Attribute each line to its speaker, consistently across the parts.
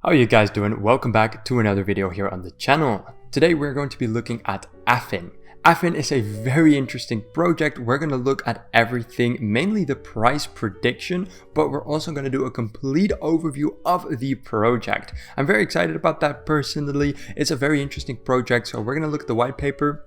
Speaker 1: How are you guys doing? Welcome back to another video here on the channel. Today we're going to be looking at Affyn. Affyn is a very interesting project. We're going to look at everything, mainly the price prediction, but we're also going to do a complete overview of the project. I'm very excited about that personally. It's a very interesting project, so we're going to look at the white paper.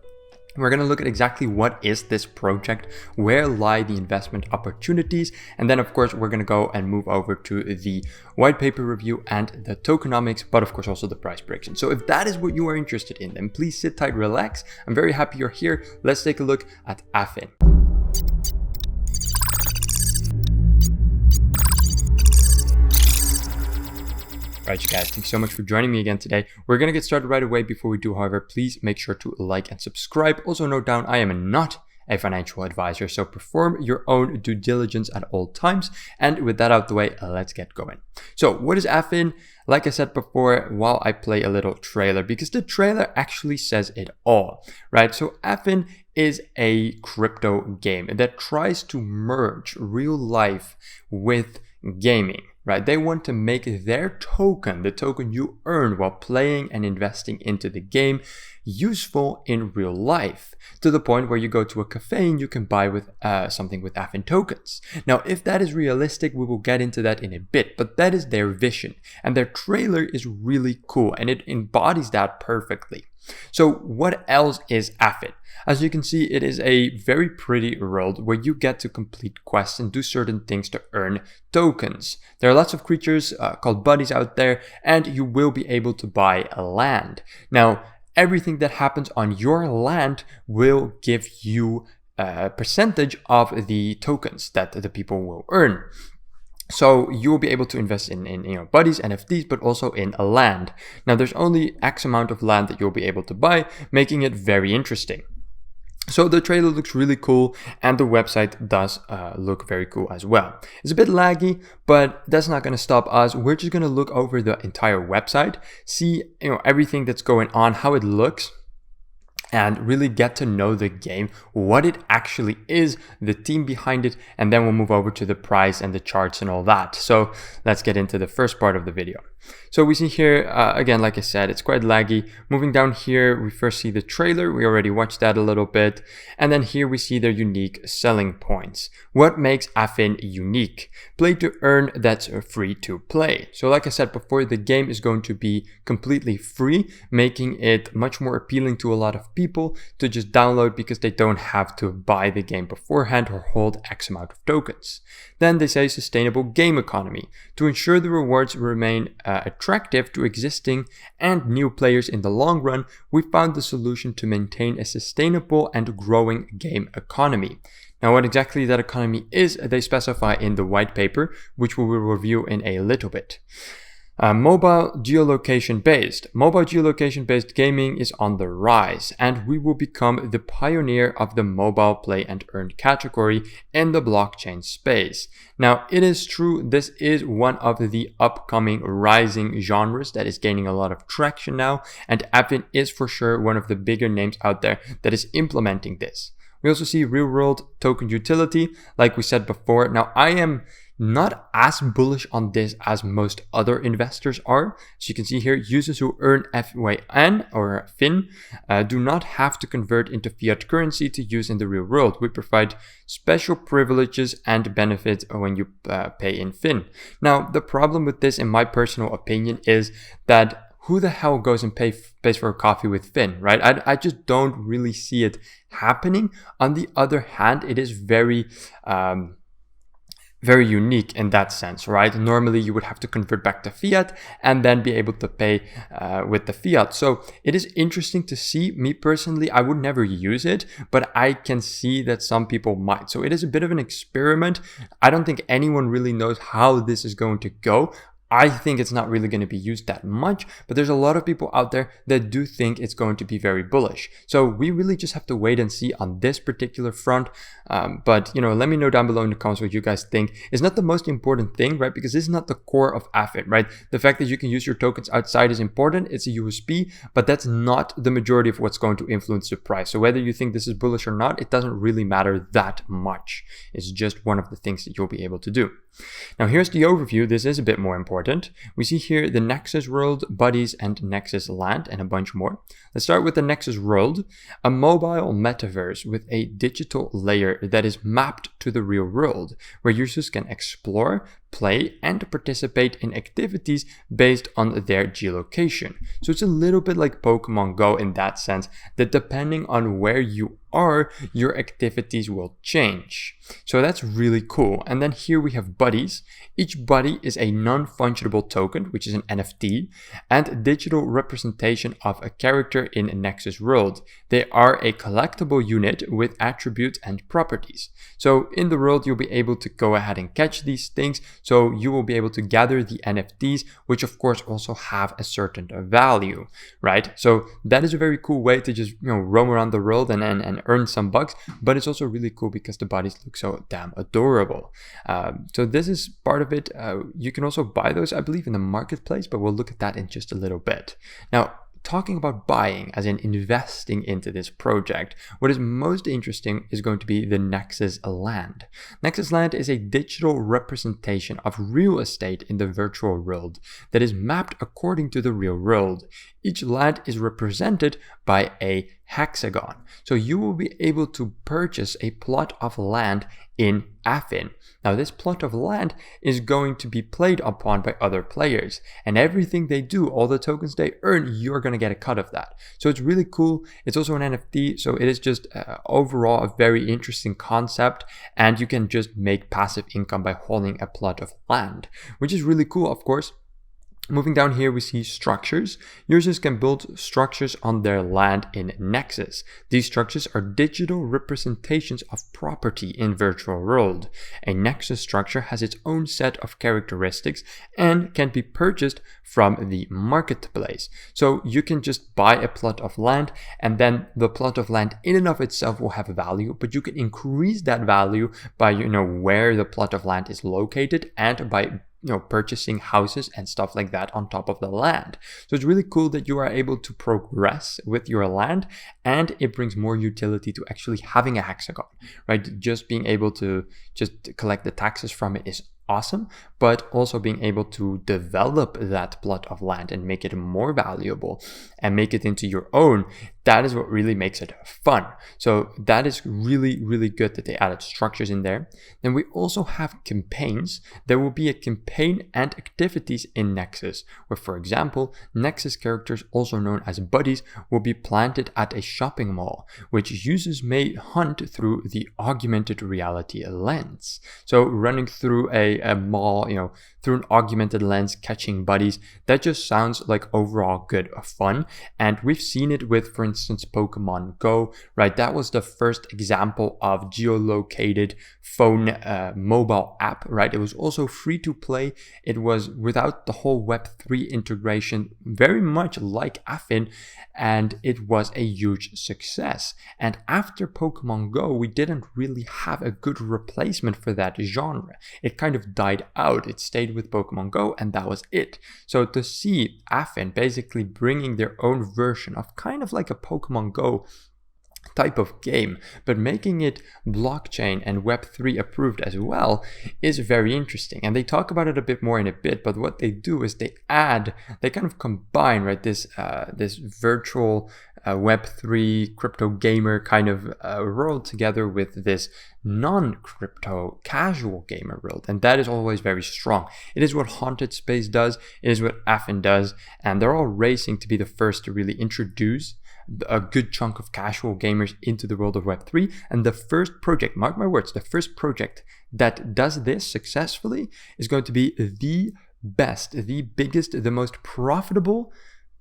Speaker 1: We're going to look at exactly what is this project, where lie the investment opportunities, and then of course we're going to go and move over to the white paper review and the tokenomics, but of course also the price prediction. So if that is what you are interested in, then please sit tight, relax. I'm very happy you're here. Let's take a look at Affyn. Right, you guys, thanks so much for joining me again today. We're going to get started right away. Before we do, however, please make sure to like and subscribe. Also note down, I am not a financial advisor, so perform your own due diligence at all times. And with that out the way, let's get going. So what is Affyn? Like I said before, while I play a little trailer, because the trailer actually says it all, right? So Affyn is a crypto game that tries to merge real life with gaming. Right? They want to make their token, the token you earn while playing and investing into the game, useful in real life, to the point where you go to a cafe and you can buy with something with Affyn tokens. Now, if that is realistic, we will get into that in a bit, but that is their vision, and their trailer is really cool, and it embodies that perfectly. So what else is Affyn? As you can see, it is a very pretty world where you get to complete quests and do certain things to earn tokens. There are lots of creatures called buddies out there, and you will be able to buy a land. Now, everything that happens on your land will give you a percentage of the tokens that the people will earn. So you will be able to invest in buddies, NFTs, but also in a land. Now there's only X amount of land that you'll be able to buy, making it very interesting. So the trailer looks really cool, and the website does look very cool as well. It's a bit laggy, but that's not going to stop us. We're just going to look over the entire website, see everything that's going on, how it looks, and really get to know the game, what it actually is, the team behind it, and then we'll move over to the price and the charts and all that. So let's get into the first part of the video. So we see here, again, like I said, it's quite laggy. Moving down here, we first see the trailer. We already watched that a little bit. And then here we see their unique selling points. What makes Affyn unique? Play to earn, that's free to play. So like I said before, the game is going to be completely free, making it much more appealing to a lot of people to just download because they don't have to buy the game beforehand or hold X amount of tokens. Then they say sustainable game economy. To ensure the rewards remain attractive to existing and new players in the long run, we found the solution to maintain a sustainable and growing game economy. Now, what exactly that economy is, they specify in the white paper, which we will review in a little bit. Mobile geolocation based gaming is on the rise, and we will become the pioneer of the mobile play and earn category in the blockchain space. Now, it is true, this is one of the upcoming rising genres that is gaining a lot of traction now, and Affyn is for sure one of the bigger names out there that is implementing this. We also see real world token utility, like we said before. Now, I am not as bullish on this as most other investors are. As you can see here, users who earn FYN or FIN do not have to convert into fiat currency to use in the real world. We provide special privileges and benefits when you pay in FIN. Now, the problem with this, in my personal opinion, is that who the hell goes and pays for a coffee with Finn, right? I just don't really see it happening. On the other hand, it is very unique in that sense, right? Normally you would have to convert back to fiat and then be able to pay with the fiat. So it is interesting to see. Me personally, I would never use it, but I can see that some people might. So it is a bit of an experiment. I don't think anyone really knows how this is going to go. I think it's not really going to be used that much, but there's a lot of people out there that do think it's going to be very bullish. So we really just have to wait and see on this particular front. But let me know down below in the comments what you guys think. It's not the most important thing, right? Because this is not the core of Affyn, right? The fact that you can use your tokens outside is important. It's a USP, but that's not the majority of what's going to influence the price. So whether you think this is bullish or not, it doesn't really matter that much. It's just one of the things that you'll be able to do. Now here's the overview. This is a bit more important. important. We see here the Nexus World, Buddies, and Nexus Land, and a bunch more. Let's start with the Nexus World, a mobile metaverse with a digital layer that is mapped to the real world, where users can explore, play, and participate in activities based on their geolocation. So it's a little bit like Pokemon Go in that sense, that depending on where you are, your activities will change. So that's really cool. And then here we have buddies. Each buddy is a non-fungible token, which is an NFT, and digital representation of a character in Nexus World. They are a collectible unit with attributes and properties. So in the world, you'll be able to go ahead and catch these things. So you will be able to gather the NFTs, which of course also have a certain value, right? So that is a very cool way to just, roam around the world and earn some bucks, but it's also really cool because the bodies look so damn adorable. So this is part of it. You can also buy those, I believe, in the marketplace, but we'll look at that in just a little bit. Now, talking about buying, as in investing into this project, what is most interesting is going to be the Nexus Land. Nexus Land is a digital representation of real estate in the virtual world that is mapped according to the real world. Each land is represented by a hexagon. So you will be able to purchase a plot of land in Affyn. Now this plot of land is going to be played upon by other players, and everything they do, all the tokens they earn, you're going to get a cut of that. So it's really cool. It's also an NFT, so it is just overall a very interesting concept, and you can just make passive income by holding a plot of land, which is really cool, of course. Moving down here, we see structures. Users can build structures on their land in Nexus. These structures are digital representations of property in virtual world. A Nexus structure has its own set of characteristics and can be purchased from the marketplace. So you can just buy a plot of land, and then the plot of land in and of itself will have a value, but you can increase that value by, where the plot of land is located and by purchasing houses and stuff like that on top of the land. So it's really cool that you are able to progress with your land, and it brings more utility to actually having a hexagon, right? Just being able to just collect the taxes from it is awesome, but also being able to develop that plot of land and make it more valuable and make it into your own, that is what really makes it fun. So that is really, really good that they added structures in there. Then we also have campaigns. There will be a campaign and activities in Nexus, where, for example, Nexus characters, also known as buddies, will be planted at a shopping mall, which users may hunt through the augmented reality lens. So running through a mall, through an augmented lens, catching buddies, that just sounds like overall good fun. And we've seen it with, for instance, Pokemon Go, right? That was the first example of geolocated phone mobile app, right? It was also free to play. It was without the whole Web3 integration, very much like Affyn, and it was a huge success. And after Pokemon Go, we didn't really have a good replacement for that genre. It kind of died out. It stayed with Pokemon Go, and that was it. So to see Affyn basically bringing their own version of kind of like a Pokemon Go type of game, but making it blockchain and Web3 approved as well, is very interesting. And they talk about it a bit more in a bit, but what they do is they kind of combine, right, this virtual Web3 crypto gamer kind of world together with this non-crypto casual gamer world, and that is always very strong. It is what Haunted Space does, it is what Affyn does, and they're all racing to be the first to really introduce a good chunk of casual gamers into the world of Web3. And the first project, mark my words, the first project that does this successfully is going to be the best, the biggest, the most profitable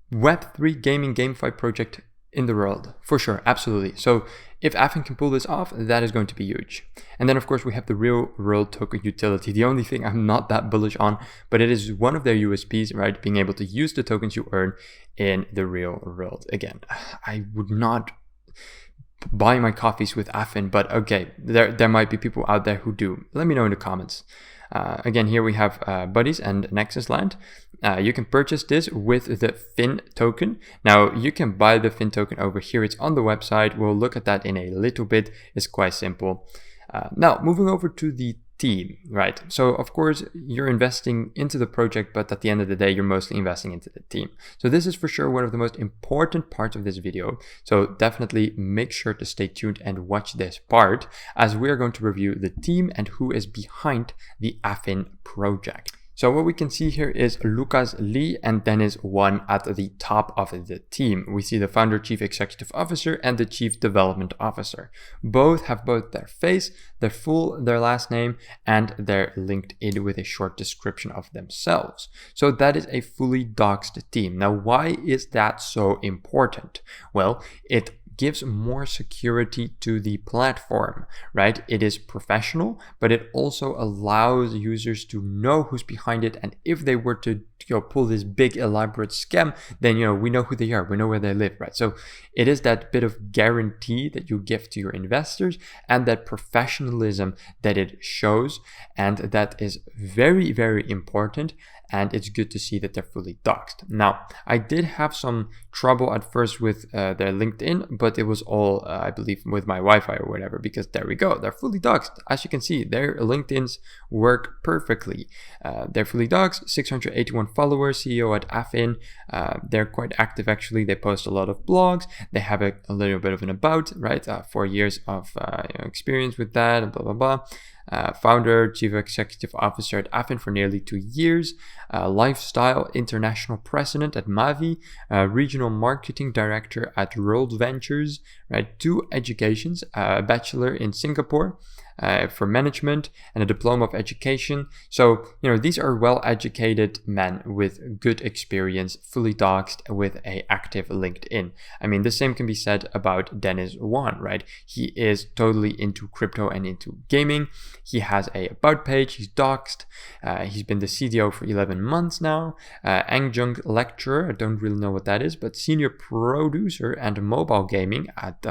Speaker 1: Web3 gaming GameFi project in the world, for sure, absolutely. So if Affyn can pull this off, that is going to be huge. And then of course we have the real world token utility, the only thing I'm not that bullish on, but it is one of their USPs, right? Being able to use the tokens you earn in the real world. Again, I would not buy my coffees with Affyn, but okay, there might be people out there who do. Let me know in the comments. Again, here we have Buddies and Nexus Land. You can purchase this with the Fin token. Now, you can buy the Fin token over here. It's on the website. We'll look at that in a little bit. It's quite simple. Now, moving over to the team, right? So of course you're investing into the project, but at the end of the day, you're mostly investing into the team. So this is for sure one of the most important parts of this video. So definitely make sure to stay tuned and watch this part, as we are going to review the team and who is behind the Affyn project. So what we can see here is Lucas Lee and Dennis Wan at the top of the team. We see the founder, chief executive officer, and the chief development officer. Both have both their face, their last name, and their LinkedIn with a short description of themselves. So that is a fully doxed team. Now, why is that so important? Well, it gives more security to the platform, right? It is professional, but it also allows users to know who's behind it. And if they were to pull this big elaborate scam, then we know who they are, we know where they live, right? So it is that bit of guarantee that you give to your investors and that professionalism that it shows, and that is very, very important. And it's good to see that they're fully doxed. Now, I did have some trouble at first with their LinkedIn, but it was all, I believe, with my Wi-Fi or whatever, because there we go. They're fully doxed. As you can see, their LinkedIns work perfectly. They're fully doxed, 681 followers, CEO at Affyn. They're quite active, actually. They post a lot of blogs. They have a little bit of an about, right? 4 years of experience with that, and blah, blah, blah. Founder, chief executive officer at Affyn for nearly 2 years, lifestyle international president at Mavi, regional marketing director at World Ventures, right? 2 educations, a bachelor in Singapore for management and a diploma of education. So, these are well-educated men with good experience, fully doxed with a active LinkedIn. I mean, the same can be said about Dennis Wan, right? He is totally into crypto and into gaming. He has a about page, he's doxed. He's been the CDO for 11 months now. Angjung lecturer, I don't really know what that is, but senior producer and mobile gaming at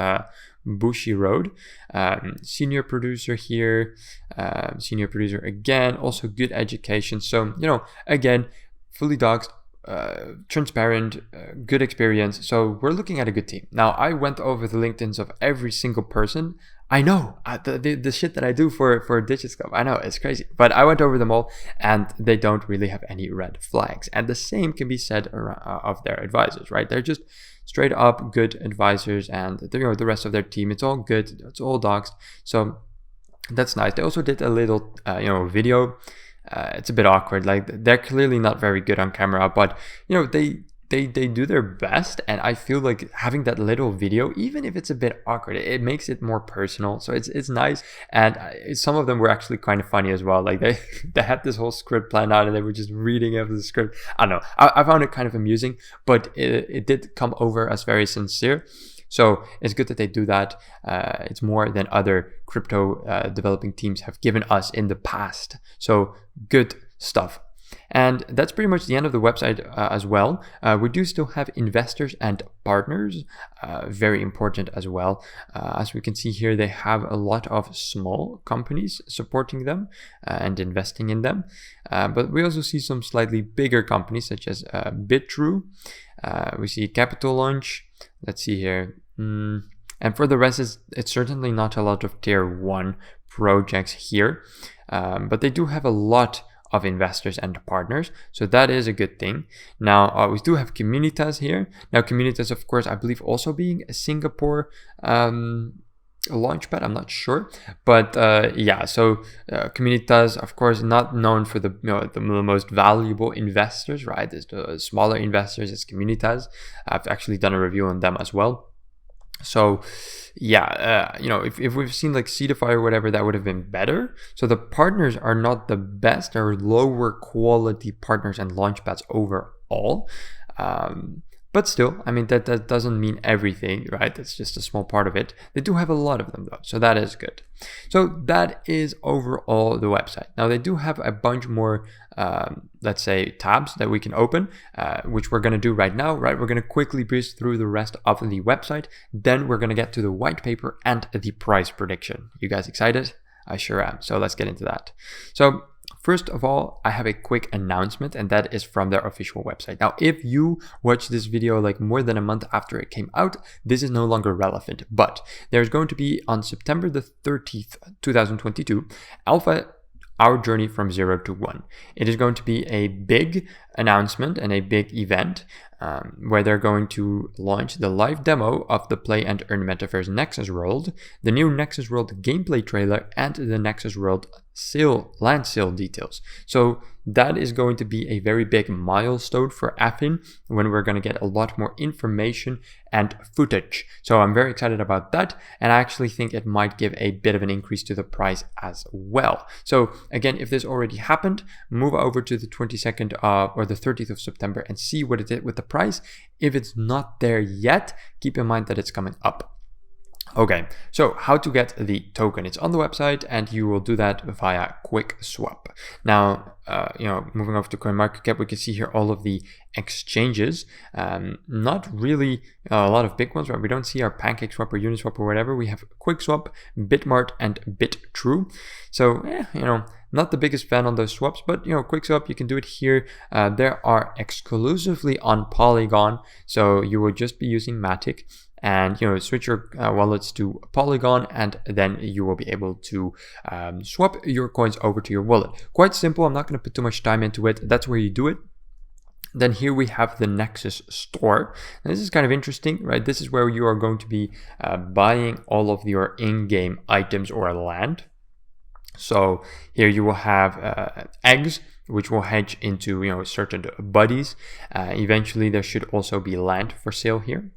Speaker 1: Bushi Road. Senior producer here, senior producer again, also good education. So, again, fully doxed, transparent, good experience. So we're looking at a good team. Now, I went over the LinkedIns of every single person. I know the shit that I do for Digitscope. I know it's crazy, but I went over them all, and they don't really have any red flags. And the same can be said of their advisors, right? They're just straight up good advisors, and the rest of their team, it's all good, it's all doxed. So that's nice. They also did a little video. It's a bit awkward. Like, they're clearly not very good on camera, but they do their best, and I feel like having that little video, even if it's a bit awkward, it makes it more personal. So it's nice, and some of them were actually kind of funny as well. Like they had this whole script planned out, and they were just reading over the script. I don't know. I found it kind of amusing, but it did come over as very sincere. So it's good that they do that. It's more than other crypto developing teams have given us in the past. So good stuff. And that's pretty much the end of the website as well. We do still have investors and partners, very important as well. As we can see here, they have a lot of small companies supporting them and investing in them. But we also see some slightly bigger companies such as BitTrue. We see Capital Launch. Let's see here. And for the rest, it's certainly not a lot of tier 1 projects here. But they do have a lot of investors and partners, so that is a good thing. Now we do have Communitas here. Now Communitas, of course, I believe also being a Singapore launchpad, I'm not sure, but yeah, so Communitas, of course, not known for the most valuable investors, right? There's the smaller investors, it's Communitas. I've actually done a review on them as well. So yeah, if we've seen like Seedify or whatever, that would have been better. So the partners are not the best, they're lower quality partners and launchpads overall. But still, I mean, that doesn't mean everything, right? That's just a small part of it. They do have a lot of them though, so that is good. So that is overall the website. Now they do have a bunch more, let's say, tabs that we can open, which we're gonna do right now, right? We're gonna quickly breeze through the rest of the website. Then we're gonna get to the white paper and the price prediction. You guys excited? I sure am. So let's get into that. So first of all, I have a quick announcement, and that is from their official website. Now, if you watch this video like more than a month after it came out, this is no longer relevant, but there's going to be on September the 30th, 2022, alpha our journey from 0 to 1. It is going to be a big announcement and a big event where they're going to launch the live demo of the Play and Earn Metaverse Nexus World, the new Nexus World gameplay trailer, and the Nexus World land sale details. So that is going to be a very big milestone for Affyn when we're going to get a lot more information and footage. So I'm very excited about that, and I actually think it might give a bit of an increase to the price as well. So again, if this already happened, move over to the 22nd or the 30th of September and see what it did with the price. If it's not there yet, keep in mind that it's coming up. Okay, so how to get the token? It's on the website, and you will do that via quick swap. Now, moving over to Coinmarketcap, we can see here all of the exchanges. Not really a lot of big ones, right? We don't see our PancakeSwap or Uniswap or whatever. We have QuickSwap, Bitmart, and BitTrue. So, not the biggest fan on those swaps, but QuickSwap, you can do it here. There are exclusively on Polygon, so you will just be using Matic. And switch your wallets to Polygon, and then you will be able to swap your coins over to your wallet. Quite simple. I'm not going to put too much time into it. That's where you do it. Then here we have the Nexus store. And this is kind of interesting, right? This is where you are going to be buying all of your in-game items or land. So here you will have eggs, which will hedge into certain buddies. Eventually, there should also be land for sale here.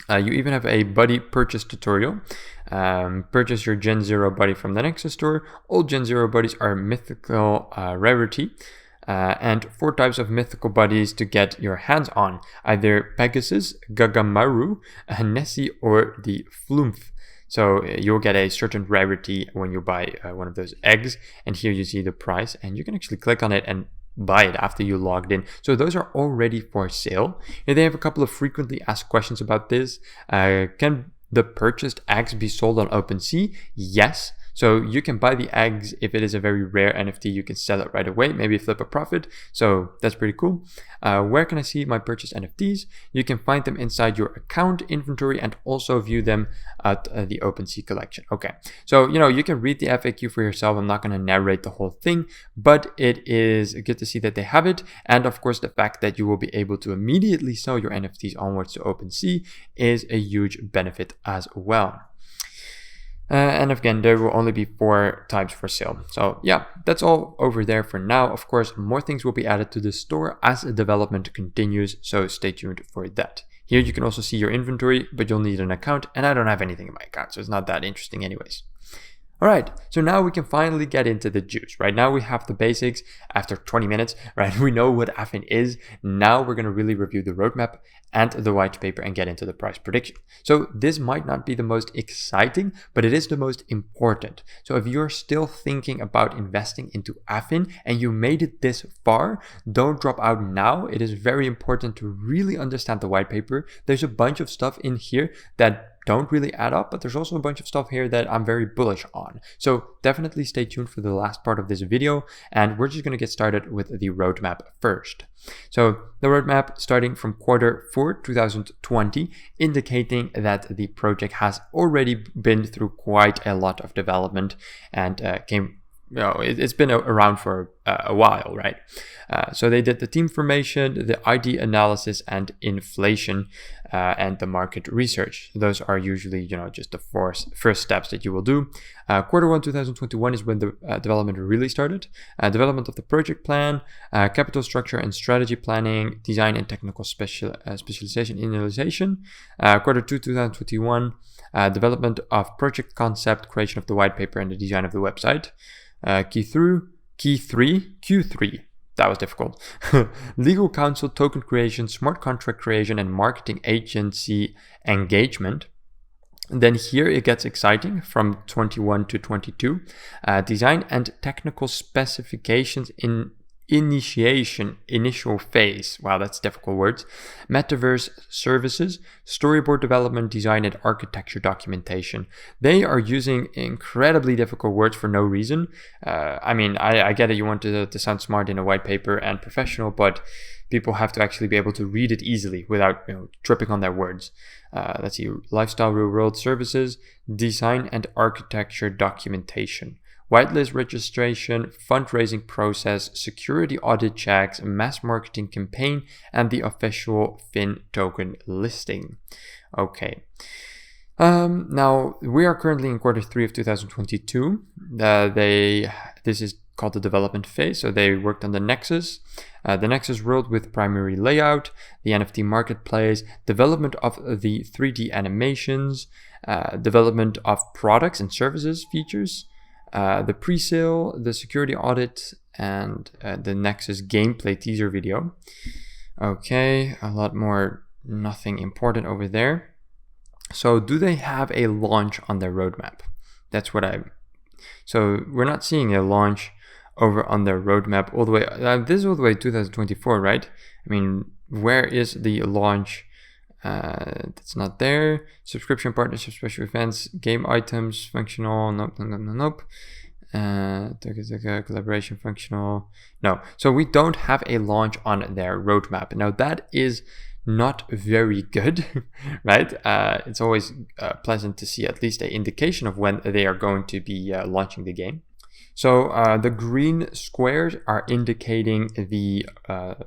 Speaker 1: You even have a buddy purchase tutorial. Purchase your Gen 0 buddy from the Nexus store. All Gen 0 buddies are mythical rarity. And 4 types of mythical buddies to get your hands on. Either Pegasus, Gagamaru, Nessie, or the Flumph. So you'll get a certain rarity when you buy one of those eggs. And here you see the price. And you can actually click on it and buy it after you logged in. So those are already for sale. And they have a couple of frequently asked questions about this. Can the purchased eggs be sold on OpenSea? Yes. So you can buy the eggs. If it is a very rare NFT, you can sell it right away, maybe flip a profit. So that's pretty cool. Where can I see my purchased NFTs? You can find them inside your account inventory and also view them at the OpenSea collection. Okay, so you can read the FAQ for yourself. I'm not going to narrate the whole thing, but it is good to see that they have it. And of course, the fact that you will be able to immediately sell your NFTs onwards to OpenSea is a huge benefit as well. And again, there will only be 4 types for sale. So yeah, that's all over there for now. Of course, more things will be added to the store as the development continues, so stay tuned for that. Here you can also see your inventory, but you'll need an account, and I don't have anything in my account, so it's not that interesting anyways. All right, so now we can finally get into the juice. Right now we have the basics after 20 minutes, right? We know what Affyn is. Now we're going to really review the roadmap and the white paper and get into the price prediction. So this might not be the most exciting, but it is the most important. So if you're still thinking about investing into Affyn and you made it this far, don't drop out now. It is very important to really understand the white paper. There's a bunch of stuff in here that don't really add up, but there's also a bunch of stuff here that I'm very bullish on. So definitely stay tuned for the last part of this video, and we're just going to get started with the roadmap first. So the roadmap starting from Q4 2020, indicating that the project has already been through quite a lot of development and it's been around for a while, right? So they did the team formation, the ID analysis, and inflation, and the market research. Those are usually, just the first steps that you will do. Q1 2021 is when the development really started. Development of the project plan, capital structure and strategy planning, design and technical specialization analyzation. Q2 2021, development of project concept, creation of the white paper, and the design of the website. Q3, that was difficult. Legal counsel, token creation, smart contract creation, and marketing agency engagement. Then here it gets exciting from 21 to 22. Design and technical specifications in initial phase. Wow, that's difficult words. Metaverse services, storyboard development, design, and architecture documentation. They are using incredibly difficult words for no reason. I get it. You want to sound smart in a white paper and professional, but people have to actually be able to read it easily without tripping on their words. Let's see, lifestyle real world services, design and architecture documentation. whitelist registration, fundraising process, security audit checks, mass marketing campaign, and the official Affyn token listing. Okay. Now we are currently in Q3 of 2022. This is called the development phase. So they worked on the Nexus world with primary layout, the NFT marketplace, development of the 3D animations, development of products and services features, the pre-sale, the security audit, and the Nexus gameplay teaser video. Okay, a lot more, nothing important over there. So do they have a launch on their roadmap? So we're not seeing a launch over on their roadmap all the way. This is all the way 2024, right? I mean, where is the launch? It's not there. Subscription partnership, special events, game items, functional. Nope. Collaboration, functional. No. So we don't have a launch on their roadmap. Now that is not very good, right? It's always pleasant to see at least an indication of when they are going to be launching the game. So the green squares are indicating the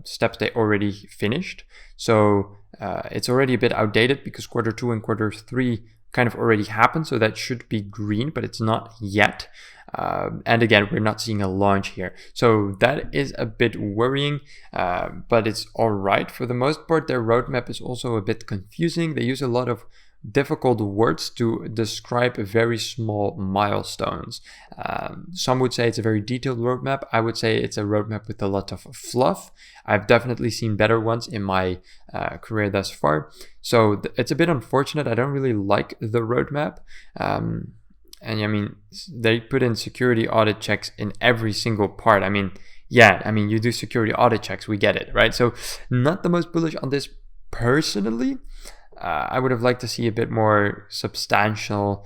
Speaker 1: steps they already finished. So it's already a bit outdated because Q2 and Q3 kind of already happened. So that should be green, but it's not yet. And again, we're not seeing a launch here. So that is a bit worrying, but it's all right. For the most part, their roadmap is also a bit confusing. They use a lot of difficult words to describe very small milestones. Some would say it's a very detailed roadmap. I would say it's a roadmap with a lot of fluff. I've definitely seen better ones in my career thus far. So it's a bit unfortunate. I don't really like the roadmap. And I mean, they put in security audit checks in every single part. I mean, yeah, I mean, you do security audit checks, we get it, right? So not the most bullish on this personally. I would have liked to see a bit more substantial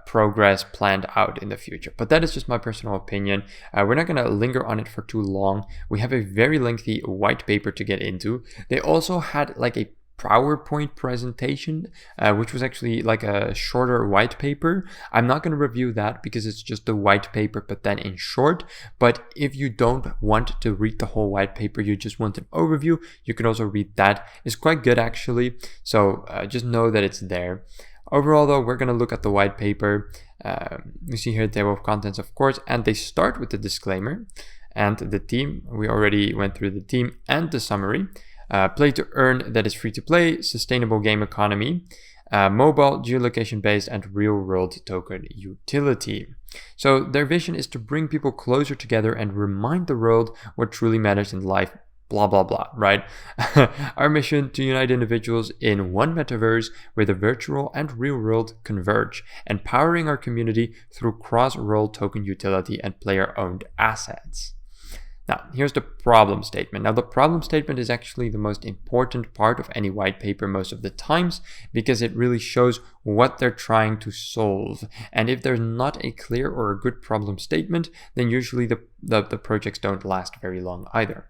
Speaker 1: progress planned out in the future. But that is just my personal opinion. We're not going to linger on it for too long. We have a very lengthy white paper to get into. They also had like a PowerPoint presentation, which was actually like a shorter white paper. I'm not going to review that because it's just a white paper, but then in short. But if you don't want to read the whole white paper, you just want an overview, you can also read that. It's quite good actually. So just know that it's there. Overall though, we're going to look at the white paper. You see here the table of contents, of course, and they start with the disclaimer and the theme. We already went through the theme and the summary. Play to earn, that is free to play, sustainable game economy, mobile, geolocation based, and real world token utility. So their vision is to bring people closer together and remind the world what truly matters in life, blah, blah, blah, right? Our mission to unite individuals in one metaverse where the virtual and real world converge, empowering our community through cross-world token utility and player-owned assets. Now, here's the problem statement. Now, the problem statement is actually the most important part of any white paper most of the times because it really shows what they're trying to solve. And if there's not a clear or a good problem statement, then usually the projects don't last very long either.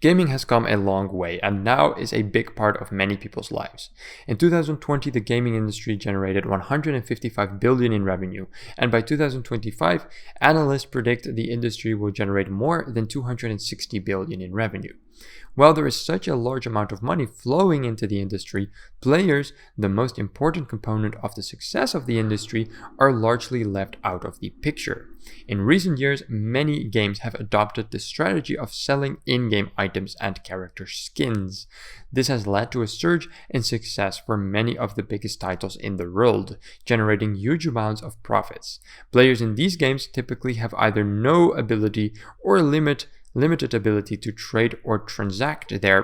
Speaker 1: Gaming has come a long way and now is a big part of many people's lives. In 2020, the gaming industry generated 155 billion in revenue, and by 2025, analysts predict the industry will generate more than 260 billion in revenue. While there is such a large amount of money flowing into the industry, players, the most important component of the success of the industry, are largely left out of the picture. In recent years, many games have adopted the strategy of selling in-game items and character skins. This has led to a surge in success for many of the biggest titles in the world, generating huge amounts of profits. Players in these games typically have either no ability or limited ability to trade or transact their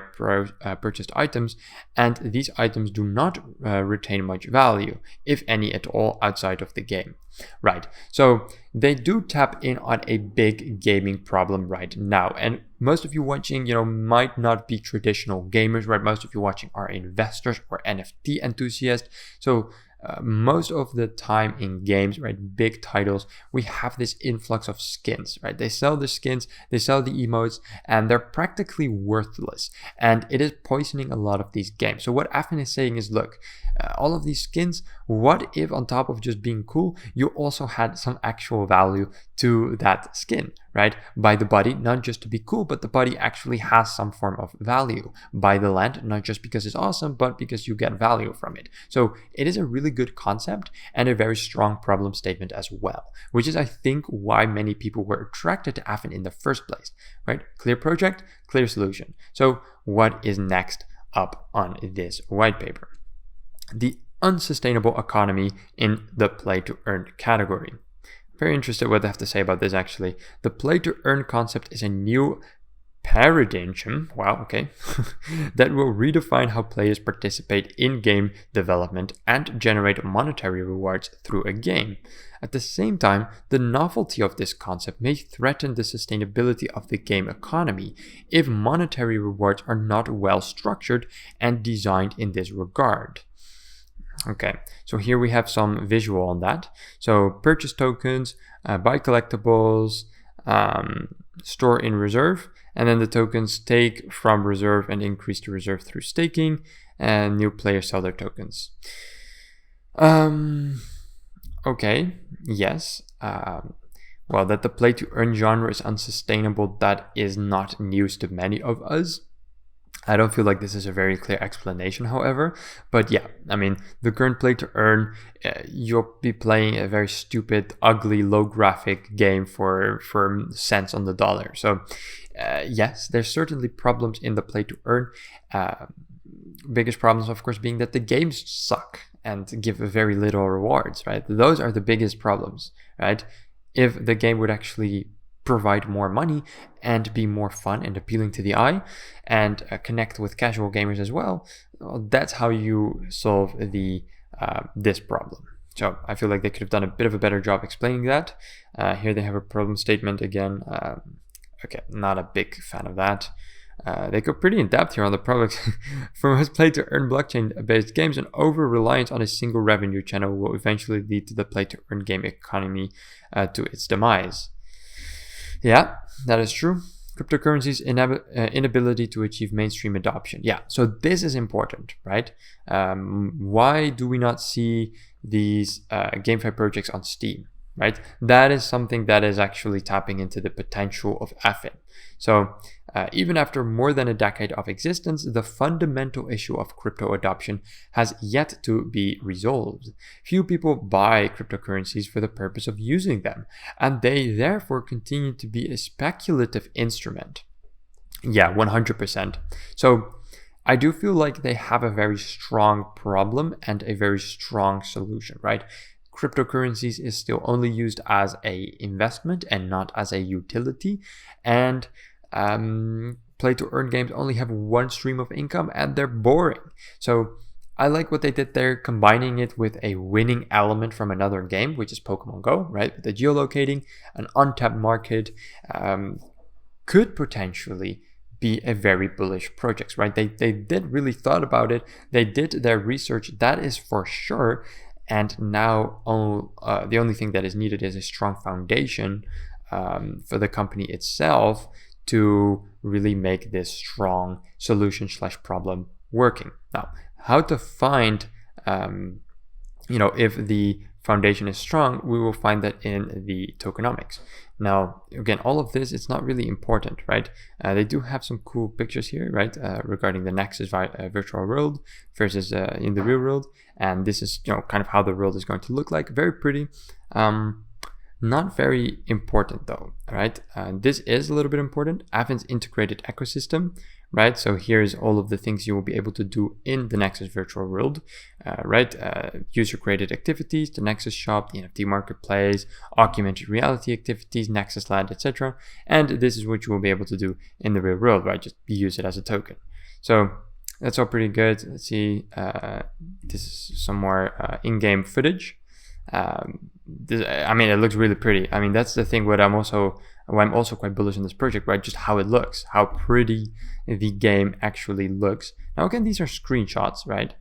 Speaker 1: purchased items, and these items do not retain much value, if any at all, outside of the game. Right, so they do tap in on a big gaming problem right now, and most of you watching, might not be traditional gamers, right? Most of you watching are investors or NFT enthusiasts, so most of the time in games, right, big titles, we have this influx of skins, right? They sell the skins, they sell the emotes, and they're practically worthless. And it is poisoning a lot of these games. So what Affyn is saying is, look, all of these skins, what if on top of just being cool, you also had some actual value to that skin, right? Buy the body, not just to be cool, but the body actually has some form of value. Buy the land, not just because it's awesome, but because you get value from it. So it is a really good concept and a very strong problem statement as well, which is, I think, why many people were attracted to Affyn in the first place, right? Clear project, clear solution. So what is next up on this white paper? The unsustainable economy in the play to earn category. Very interested what they have to say about this, actually. The play to earn concept is a new paradigm, wow, okay, that will redefine how players participate in game development and generate monetary rewards through a game. At the same time, the novelty of this concept may threaten the sustainability of the game economy if monetary rewards are not well structured and designed in this regard. Okay, so here we have some visual on that. So purchase tokens, buy collectibles, store in reserve, and then the tokens take from reserve and increase the reserve through staking, and new players sell their tokens. Okay, yes. Well, that the play to earn genre is unsustainable, that is not news to many of us. I don't feel like this is a very clear explanation, however, but yeah, I mean, the current play to earn, you'll be playing a very stupid, ugly, low graphic game for cents on the dollar. So yes, there's certainly problems in the play to earn. Biggest problems, of course, being that the games suck and give very little rewards, right? Those are the biggest problems, right? If the game would actually provide more money and be more fun and appealing to the eye and connect with casual gamers as well, that's how you solve this problem. So I feel like they could have done a bit of a better job explaining that. Here they have a problem statement again. Okay, not a big fan of that. They go pretty in depth here on the product. For most play to earn blockchain-based games, an over-reliance on a single revenue channel will eventually lead to the play to earn game economy to its demise. Yeah, that is true. Cryptocurrencies' inability to achieve mainstream adoption. Yeah, so this is important, right? Why do we not see these GameFi projects on Steam, right? That is something that is actually tapping into the potential of Affyn. So even after more than a decade of existence, the fundamental issue of crypto adoption has yet to be resolved. Few people buy cryptocurrencies for the purpose of using them, and they therefore continue to be a speculative instrument. Yeah, 100%. So I do feel like they have a very strong problem and a very strong solution, right? Cryptocurrencies is still only used as a investment and not as a utility, and play to earn games only have one stream of income and they're boring. So I like what they did there, combining it with a winning element from another game, which is Pokemon Go, right? With the geolocating, an untapped market, could potentially be a very bullish project, right? They did really thought about it. They did their research, that is for sure. And now the only thing that is needed is a strong foundation for the company itself to really make this strong solution / problem working. Now, how to find, if the foundation is strong, we will find that in the tokenomics. Now, again, all of this, it's not really important, right? They do have some cool pictures here, right? Regarding the Nexus virtual world versus in the real world. And this is, kind of how the world is going to look like. Very pretty. Not very important though, right? This is a little bit important. Affyn's integrated ecosystem, right? So here's all of the things you will be able to do in the Nexus virtual world, right? User-created activities, the Nexus shop, the NFT marketplace, augmented reality activities, Nexus Land, etc. And this is what you will be able to do in the real world, right? Just use it as a token. So that's all pretty good. Let's see. This is some more in-game footage. It looks really pretty. I mean, that's the thing why I'm also quite bullish on this project, right? Just how it looks, how pretty the game actually looks. Now, again, these are screenshots, right?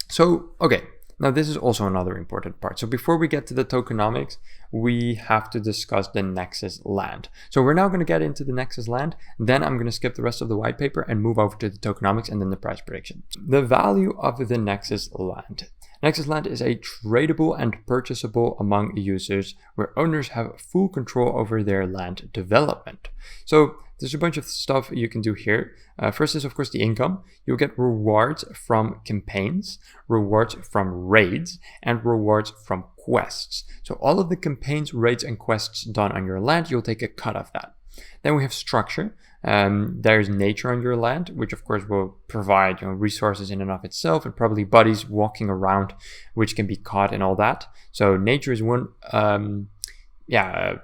Speaker 1: So, okay, Now, this is also another important part. So before we get to the tokenomics, we have to discuss the Nexus land. So we're now going to get into the Nexus land. Then I'm going to skip the rest of the white paper and move over to the tokenomics and then the price prediction. The value of the Nexus land. Nexus land is a tradable and purchasable among users where owners have full control over their land development. So there's a bunch of stuff you can do here. First is, of course, the income. You'll get rewards from campaigns, rewards from raids, and rewards from quests. So all of the campaigns, raids, and quests done on your land, you'll take a cut of that. Then we have structure. There's nature on your land, which of course will provide resources in and of itself, and probably buddies walking around, which can be caught and all that. So nature is one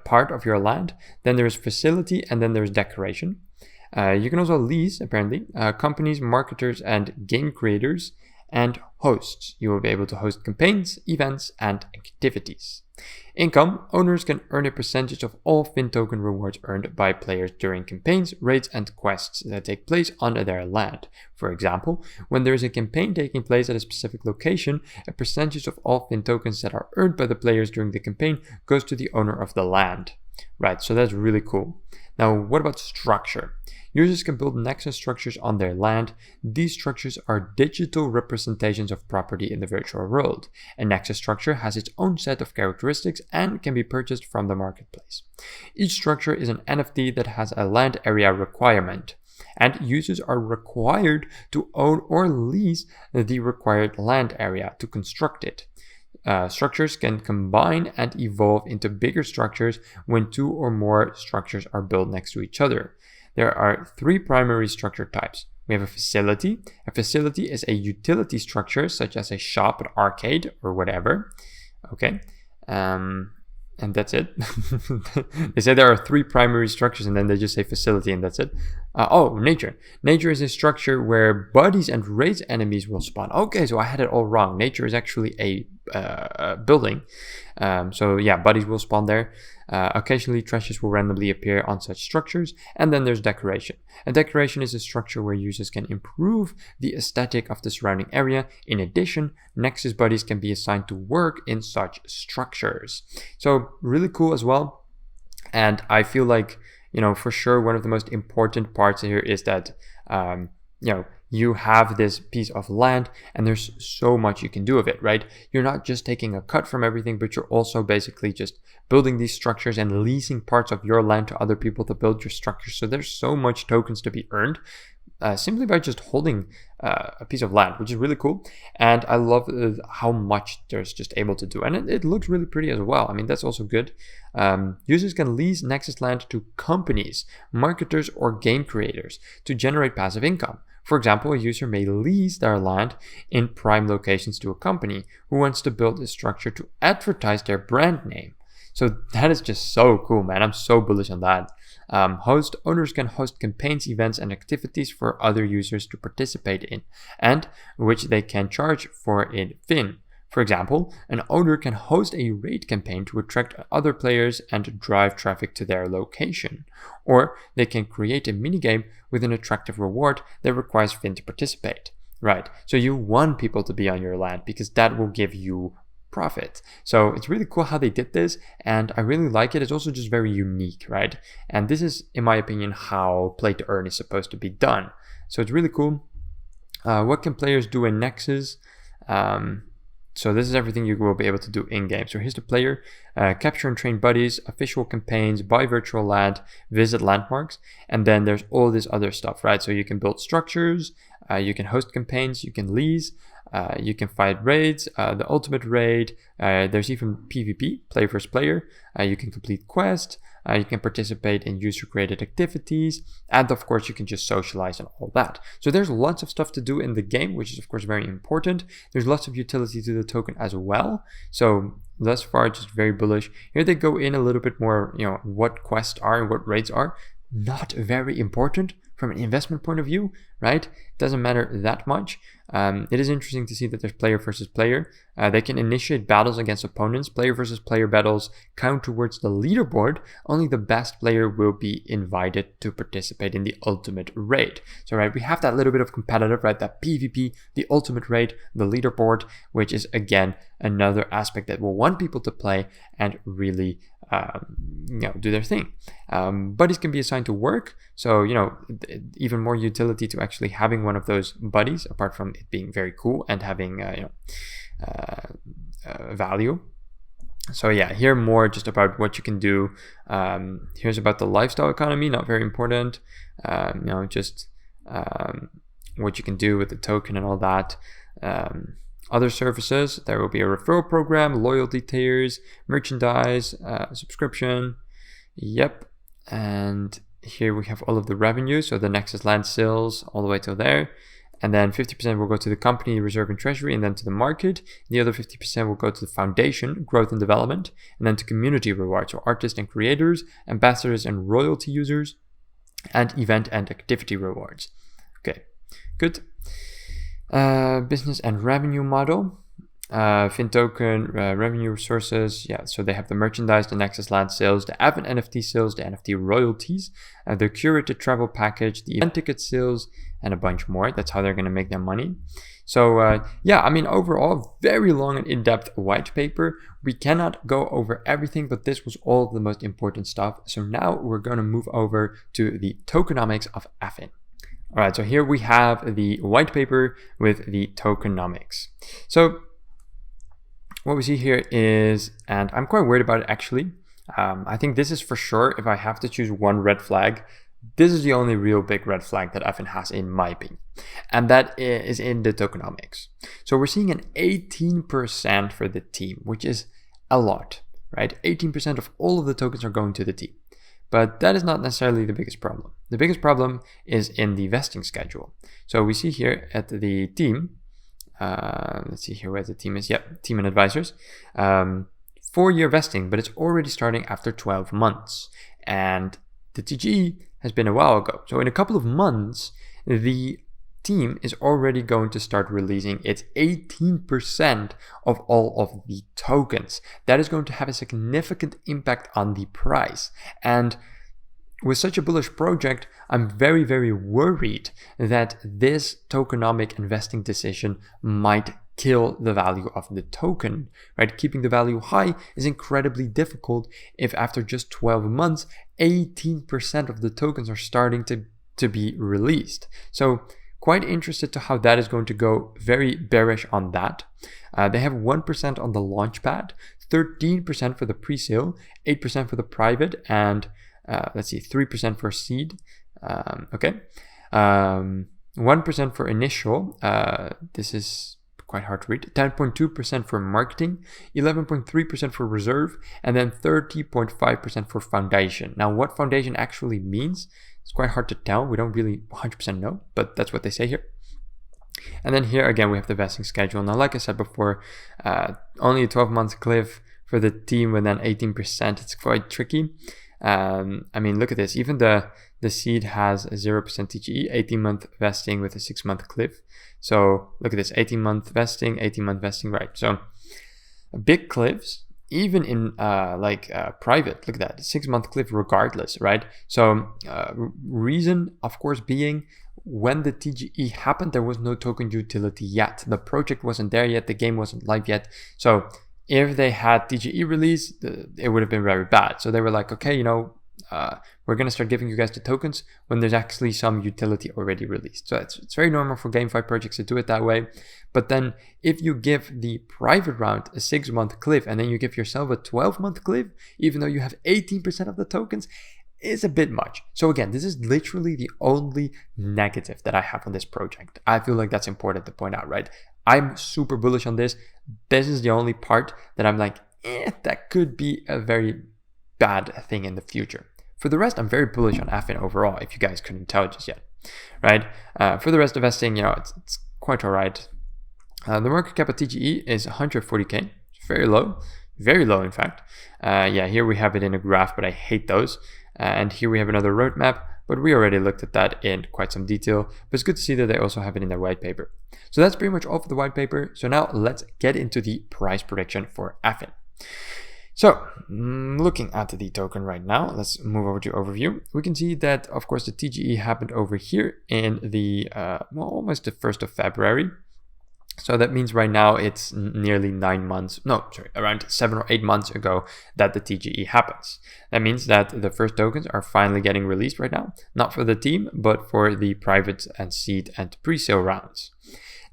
Speaker 1: part of your land. Then there's facility, and then there's decoration. You can also lease, apparently, companies, marketers, and game creators, and hosts. You will be able to host campaigns, events, and activities. Income. Owners can earn a percentage of all Affyn token rewards earned by players during campaigns, raids, and quests that take place on their land. For example, when there is a campaign taking place at a specific location, a percentage of all Affyn tokens that are earned by the players during the campaign goes to the owner of the land. Right, so that's really cool. Now, what about structure? Users can build Nexus structures on their land. These structures are digital representations of property in the virtual world. A Nexus structure has its own set of characteristics and can be purchased from the marketplace. Each structure is an NFT that has a land area requirement, and users are required to own or lease the required land area to construct it. Structures can combine and evolve into bigger structures when two or more structures are built next to each other. There are three primary structure types. We have a facility. A facility is a utility structure, such as a shop, an arcade, or whatever. Okay, and that's it. They say there are three primary structures, and then they just say facility, and that's it. Nature. Nature is a structure where buddies and raids enemies will spawn. Okay, so I had it all wrong. Nature is actually a building. So yeah, buddies will spawn there. Occasionally, treasures will randomly appear on such structures. And then there's decoration. A decoration is a structure where users can improve the aesthetic of the surrounding area. In addition, Nexus buddies can be assigned to work in such structures. So really cool as well. And I feel like, for sure, one of the most important parts here is that, you have this piece of land and there's so much you can do with it, right? You're not just taking a cut from everything, but you're also basically just building these structures and leasing parts of your land to other people to build your structures. So there's so much tokens to be earned simply by just holding a piece of land, which is really cool. And I love how much there's just able to do. And it looks really pretty as well. I mean, that's also good. Users can lease Nexus land to companies, marketers, or game creators to generate passive income. For example, a user may lease their land in prime locations to a company who wants to build a structure to advertise their brand name. So that is just so cool, man. I'm so bullish on that. Owners can host campaigns, events, and activities for other users to participate in, and which they can charge for in Affyn. For example, an owner can host a raid campaign to attract other players and drive traffic to their location. Or they can create a minigame with an attractive reward that requires Affyn to participate. Right, so you want people to be on your land because that will give you profit. So it's really cool how they did this, and I really like it. It's also just very unique, right? And this is, in my opinion, how play to earn is supposed to be done. So it's really cool. What can players do in Nexus? So this is everything you will be able to do in-game. So here's the player, capture and train buddies, official campaigns, buy virtual land, visit landmarks, and then there's all this other stuff, right? So you can build structures, you can host campaigns, you can lease, you can fight raids, the ultimate raid, there's even PvP, player versus player, you can complete quests, you can participate in user-created activities, and of course you can just socialize and all that. So there's lots of stuff to do in the game, which is of course very important. There's lots of utility to the token as well. So thus far, just very bullish. Here they go in a little bit more, what quests are and what raids are. Not very important from an investment point of view, right? Doesn't matter that much. It is interesting to see that there's player versus player. They can initiate battles against opponents. Player versus player battles count towards the leaderboard. Only the best player will be invited to participate in the ultimate raid. So, right, we have that little bit of competitive, right? That PvP, the ultimate raid, the leaderboard, which is again another aspect that will want people to play and really do their thing. Buddies can be assigned to work, so even more utility to actually having one of those buddies, apart from it being very cool and having value. So yeah, here more just about what you can do. Here's about the lifestyle economy, not very important. Just what you can do with the token and all that. Other services, there will be a referral program, loyalty tiers, merchandise, subscription. Yep. And here we have all of the revenue. So the Nexus land sales all the way till there. And then 50% will go to the company, reserve and treasury, and then to the market. The other 50% will go to the foundation, growth and development, and then to community rewards, so artists and creators, ambassadors and royalty users, and event and activity rewards. Okay, good. Business and revenue model. Affyn token, revenue sources. Yeah, so they have the merchandise, the Nexus land sales, the Affyn NFT sales, the NFT royalties, the curated travel package, the event ticket sales, and a bunch more. That's how they're going to make their money. So overall, very long and in-depth white paper. We cannot go over everything, but this was all the most important stuff. So now we're going to move over to the tokenomics of Affyn. All right, so here we have the white paper with the tokenomics. So what we see here is, and I'm quite worried about it actually. I think this is for sure, if I have to choose one red flag, this is the only real big red flag that Affyn has in my opinion. And that is in the tokenomics. So we're seeing an 18% for the team, which is a lot, right? 18% of all of the tokens are going to the team. But that is not necessarily the biggest problem. The biggest problem is in the vesting schedule. So we see here at the team, let's see here where the team is. Yep, team and advisors. 4-year vesting, but it's already starting after 12 months. And the TGE has been a while ago. So in a couple of months, the team is already going to start releasing its 18% of all of the tokens. That is going to have a significant impact on the price. And with such a bullish project, I'm very, very worried that this tokenomic investing decision might kill the value of the token, right? Keeping the value high is incredibly difficult if after just 12 months, 18% of the tokens are starting to be released. So quite interested to how that is going to go. Very bearish on that. They have 1% on the launchpad, 13% for the pre-sale, 8% for the private, and 3% for seed. 1% for initial. This is quite hard to read. 10.2% for marketing, 11.3% for reserve, and then 30.5% for foundation. Now, what foundation actually means, it's quite hard to tell. We don't really 100% know, but that's what they say here. And then here again, we have the vesting schedule. Now, like I said before, only a 12-month cliff for the team and then 18%. It's quite tricky. Look at this. Even the seed has a 0% TGE, 18-month vesting with a 6-month cliff. So look at this, 18-month vesting, 18-month vesting, right? So big cliffs, even in private, look at that, 6-month cliff regardless, right? So reason, of course, being when the TGE happened, there was no token utility yet. The project wasn't there yet. The game wasn't live yet. So if they had TGE release, it would have been very bad. So they were like, okay, we're going to start giving you guys the tokens when there's actually some utility already released. So it's very normal for GameFi projects to do it that way. But then if you give the private round a 6-month cliff and then you give yourself a 12-month cliff, even though you have 18% of the tokens, is a bit much. So again, this is literally the only negative that I have on this project. I feel like that's important to point out, right? I'm super bullish on this. This is the only part that I'm like, that could be a very bad thing in the future. For the rest, I'm very bullish on Affyn overall, if you guys couldn't tell just yet, right? For the rest of vesting, it's quite all right. The market cap at TGE is 140K. It's very low in fact. Here we have it in a graph, but I hate those. And here we have another roadmap but we already looked at that in quite some detail. But it's good to see that they also have it in their white paper. So that's pretty much all for the white paper. So now let's get into the price prediction for Affyn. So looking at the token right now, let's move over to overview. We can see that, of course, the TGE happened over here in the almost the 1st of February. So that means right now it's nearly around 7 or 8 months ago that the TGE happens. That means that the first tokens are finally getting released right now, not for the team, but for the private and seed and pre-sale rounds.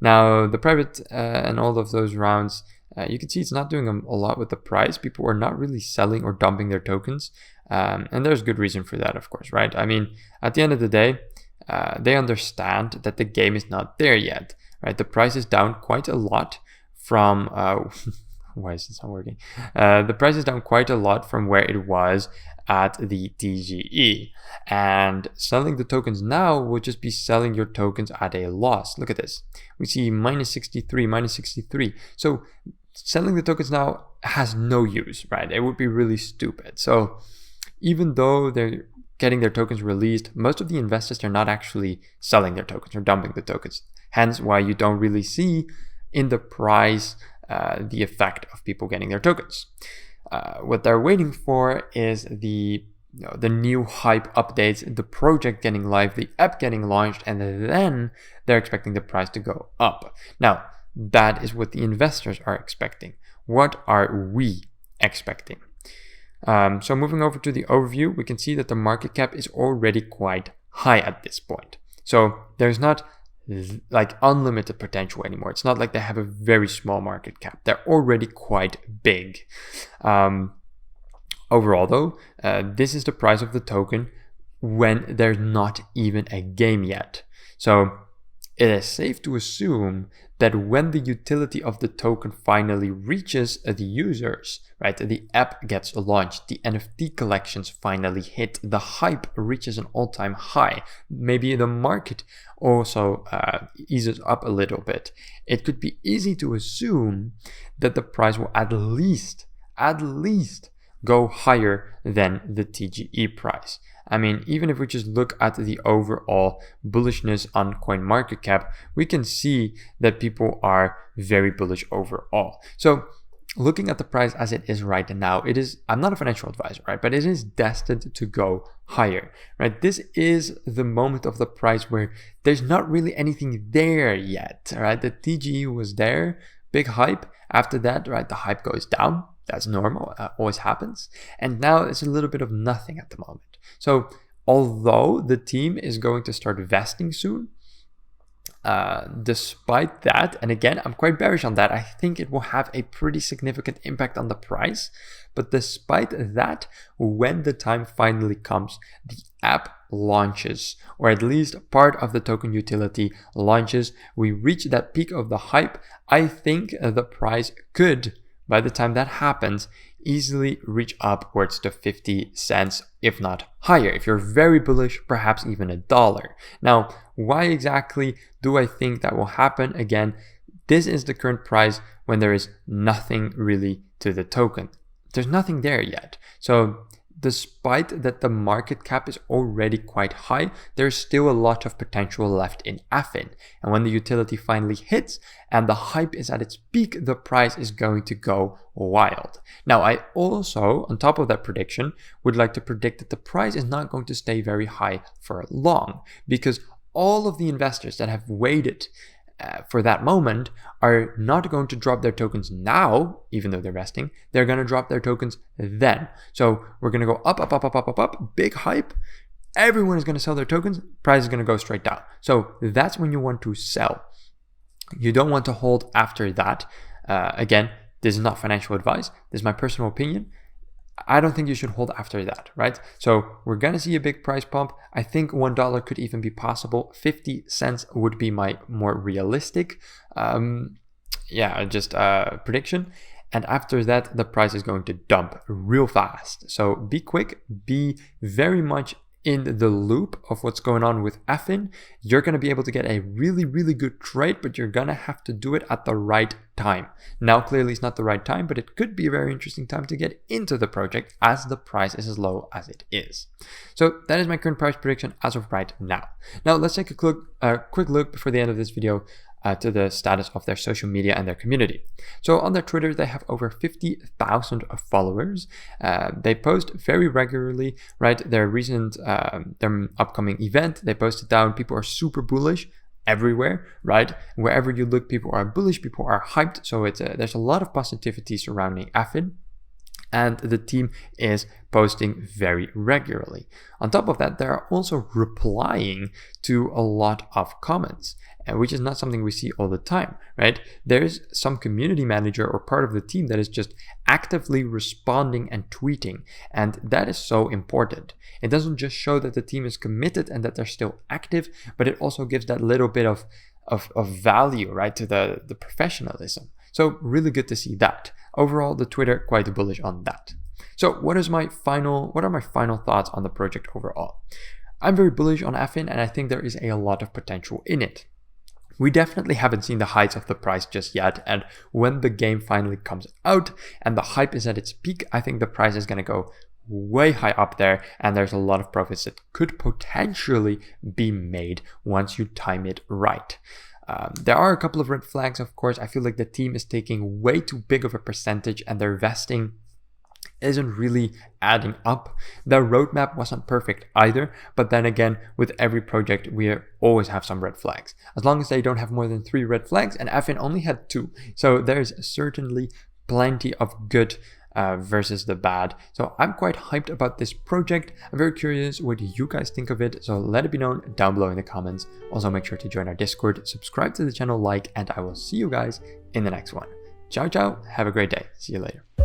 Speaker 1: Now, the private and all of those rounds, you can see it's not doing a lot with the price. People are not really selling or dumping their tokens. And there's good reason for that, of course, right? I mean, at the end of the day, they understand that the game is not there yet, right? The price is down quite a lot from, why is this not working? The price is down quite a lot from where it was at the TGE. And selling the tokens now will just be selling your tokens at a loss. Look at this. We see minus 63. So selling the tokens now has no use, right? It would be really stupid. So even though they're getting their tokens released, most of the investors are not actually selling their tokens or dumping the tokens. Hence why you don't really see in the price the effect of people getting their tokens. What they're waiting for is the new hype updates, the project getting live, the app getting launched, and then they're expecting the price to go up. Now, that is what the investors are expecting. What are we expecting? So moving over to the overview, we can see that the market cap is already quite high at this point. So there's not like unlimited potential anymore. It's not like they have a very small market cap. They're already quite big. Overall though, this is the price of the token when there's not even a game yet. So it is safe to assume that when the utility of the token finally reaches the users, right, the app gets launched, the NFT collections finally hit, the hype reaches an all-time high, maybe the market also eases up a little bit, it could be easy to assume that the price will at least go higher than the TGE price. I mean, even if we just look at the overall bullishness on Coinmarketcap, we can see that people are very bullish overall. So looking at the price as it is right now, I'm not a financial advisor, right? But it is destined to go higher, right? This is the moment of the price where there's not really anything there yet, right? The TGE was there, big hype. After that, right, the hype goes down. That's normal, always happens. And now it's a little bit of nothing at the moment. So although the team is going to start vesting soon, despite that, and again, I'm quite bearish on that, I think it will have a pretty significant impact on the price. But despite that, when the time finally comes, the app launches, or at least part of the token utility launches, we reach that peak of the hype, I think the price could, by the time that happens, easily reach upwards to 50 cents, if not higher. If you're very bullish, perhaps even $1. Now, why exactly do I think that will happen? Again, this is the current price when there is nothing really to the token. There's nothing there yet. So despite that the market cap is already quite high, there's still a lot of potential left in Affyn. And when the utility finally hits and the hype is at its peak, the price is going to go wild. Now, I also, on top of that prediction, would like to predict that the price is not going to stay very high for long, because all of the investors that have waited for that moment are not going to drop their tokens now, even though they're vesting. They're going to drop their tokens then. So we're going to go up, big hype. Everyone is going to sell their tokens. Price is going to go straight down. So that's when you want to sell. You don't want to hold after that. Again, this is not financial advice. This is my personal opinion. I don't think you should hold after that, right? So we're going to see a big price pump. I think $1 could even be possible. 50 cents would be my more realistic prediction. And after that, the price is going to dump real fast. So be quick, be very much in the loop of what's going on with Affyn. You're going to be able to get a really, really good trade, but you're going to have to do it at the right time. Now, clearly it's not the right time, but it could be a very interesting time to get into the project as the price is as low as it is. So that is my current price prediction as of right now. Now, let's take a quick look before the end of this video to the status of their social media and their community. So on their Twitter, they have over 50,000 followers. They post very regularly, right? Their recent, their upcoming event, they posted down. People are super bullish everywhere, right? Wherever you look, people are bullish, people are hyped. So there's a lot of positivity surrounding Affyn. And the team is posting very regularly. On top of that, they're also replying to a lot of comments, which is not something we see all the time, right? There's some community manager or part of the team that is just actively responding and tweeting. And that is so important. It doesn't just show that the team is committed and that they're still active, but it also gives that little bit of value, right, to the professionalism. So really good to see that. Overall, the Twitter quite bullish on that. So what are my final thoughts on the project overall? I'm very bullish on Affyn, and I think there is a lot of potential in it. We definitely haven't seen the heights of the price just yet, and when the game finally comes out and the hype is at its peak, I think the price is going to go way high up there, and there's a lot of profits that could potentially be made once you time it right. There are a couple of red flags, of course. I feel like the team is taking way too big of a percentage and their vesting isn't really adding up. Their roadmap wasn't perfect either, but then again, with every project, we always have some red flags. As long as they don't have more than 3 red flags, and Affyn only had 2. So there's certainly plenty of good versus the bad. So I'm quite hyped about this project. I'm very curious what you guys think of it. So let it be known down below in the comments. Also make sure to join our Discord, subscribe to the channel, like, and I will see you guys in the next one. Ciao, ciao. Have a great day. See you later.